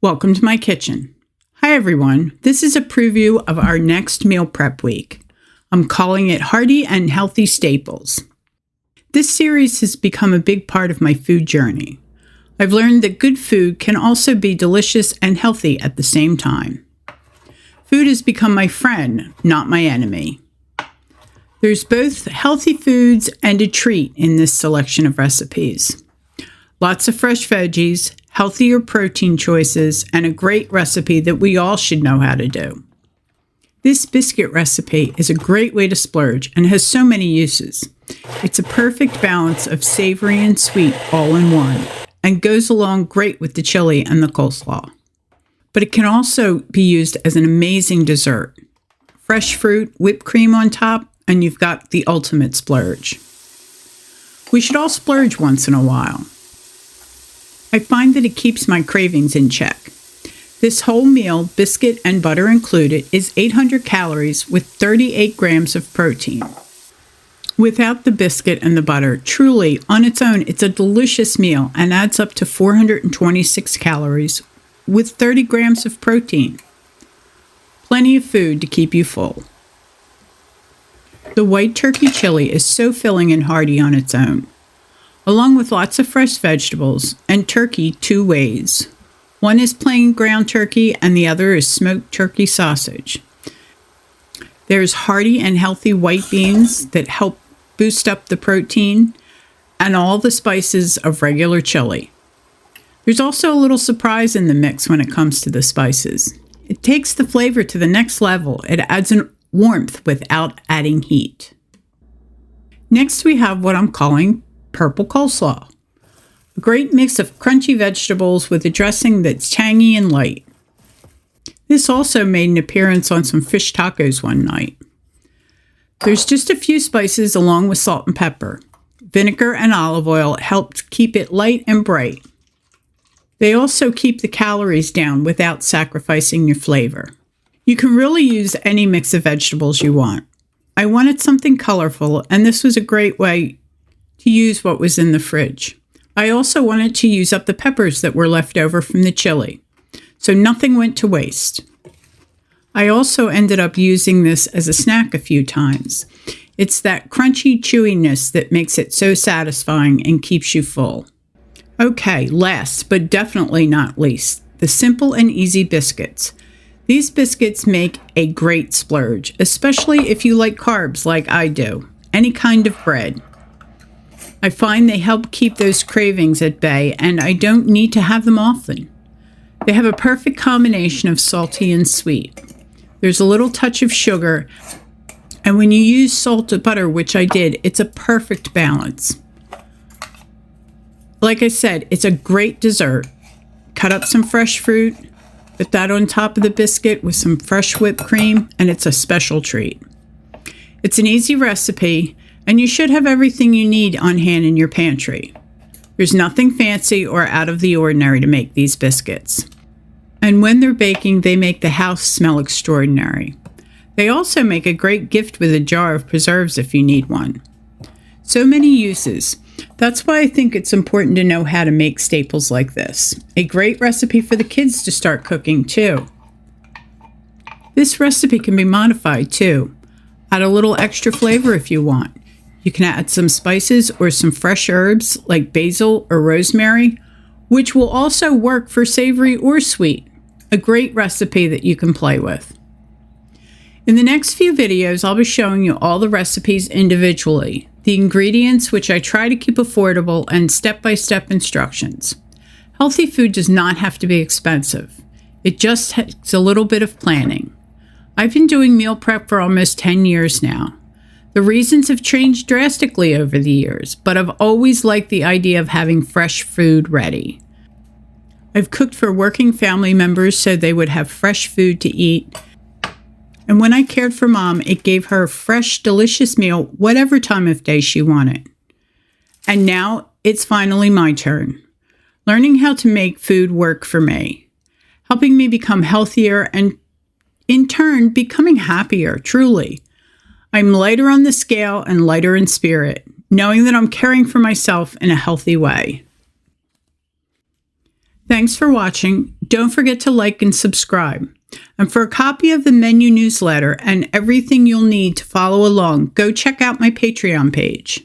Welcome to my kitchen. Hi everyone, this is a preview of our next meal prep week. I'm calling it Hearty and Healthy Staples. This series has become a big part of my food journey. I've learned that good food can also be delicious and healthy at the same time. Food has become my friend, not my enemy. There's both healthy foods and a treat in this selection of recipes. Lots of fresh veggies, healthier protein choices, and a great recipe that we all should know how to do. This biscuit recipe is a great way to splurge and has so many uses. It's a perfect balance of savory and sweet all in one, and goes along great with the chili and the coleslaw. But it can also be used as an amazing dessert. Fresh fruit, whipped cream on top, and you've got the ultimate splurge. We should all splurge once in a while. I find that it keeps my cravings in check. This whole meal, biscuit and butter included, is 800 calories with 38 grams of protein. Without the biscuit and the butter, truly, on its own, it's a delicious meal and adds up to 426 calories with 30 grams of protein. Plenty of food to keep you full. The white turkey chili is so filling and hearty on its own, along with lots of fresh vegetables, and turkey two ways. One is plain ground turkey and the other is smoked turkey sausage. There's hearty and healthy white beans that help boost up the protein, and all the spices of regular chili. There's also a little surprise in the mix when it comes to the spices. It takes the flavor to the next level. It adds an warmth without adding heat. Next we have what I'm calling purple coleslaw. A great mix of crunchy vegetables with a dressing that's tangy and light. This also made an appearance on some fish tacos one night. There's just a few spices along with salt and pepper. Vinegar and olive oil helped keep it light and bright. They also keep the calories down without sacrificing your flavor. You can really use any mix of vegetables you want. I wanted something colorful, and this was a great way to use what was in the fridge. I also wanted to use up the peppers that were left over from the chili, so nothing went to waste. I also ended up using this as a snack a few times. It's that crunchy chewiness that makes it so satisfying and keeps you full. Okay, last but definitely not least, the simple and easy biscuits. These biscuits make a great splurge, especially if you like carbs like I do, any kind of bread. I find they help keep those cravings at bay, and I don't need to have them often. They have a perfect combination of salty and sweet. There's a little touch of sugar, and when you use salted butter, which I did, it's a perfect balance. Like I said, it's a great dessert. Cut up some fresh fruit, put that on top of the biscuit with some fresh whipped cream, and it's a special treat. It's an easy recipe, and you should have everything you need on hand in your pantry. There's nothing fancy or out of the ordinary to make these biscuits. And when they're baking, they make the house smell extraordinary. They also make a great gift with a jar of preserves if you need one. So many uses. That's why I think it's important to know how to make staples like this. A great recipe for the kids to start cooking too. This recipe can be modified too. Add a little extra flavor if you want. You can add some spices or some fresh herbs like basil or rosemary, which will also work for savory or sweet. A great recipe that you can play with. In the next few videos, I'll be showing you all the recipes individually, the ingredients, which I try to keep affordable, and step-by-step instructions. Healthy food does not have to be expensive. It just takes a little bit of planning. I've been doing meal prep for almost 10 years now. The reasons have changed drastically over the years, but I've always liked the idea of having fresh food ready. I've cooked for working family members so they would have fresh food to eat. And when I cared for Mom, it gave her a fresh, delicious meal whatever time of day she wanted. And now it's finally my turn. Learning how to make food work for me, helping me become healthier and in turn becoming happier, truly. I'm lighter on the scale and lighter in spirit, knowing that I'm caring for myself in a healthy way. Thanks for watching. Don't forget to like and subscribe. And for a copy of the menu newsletter and everything you'll need to follow along, go check out my Patreon page.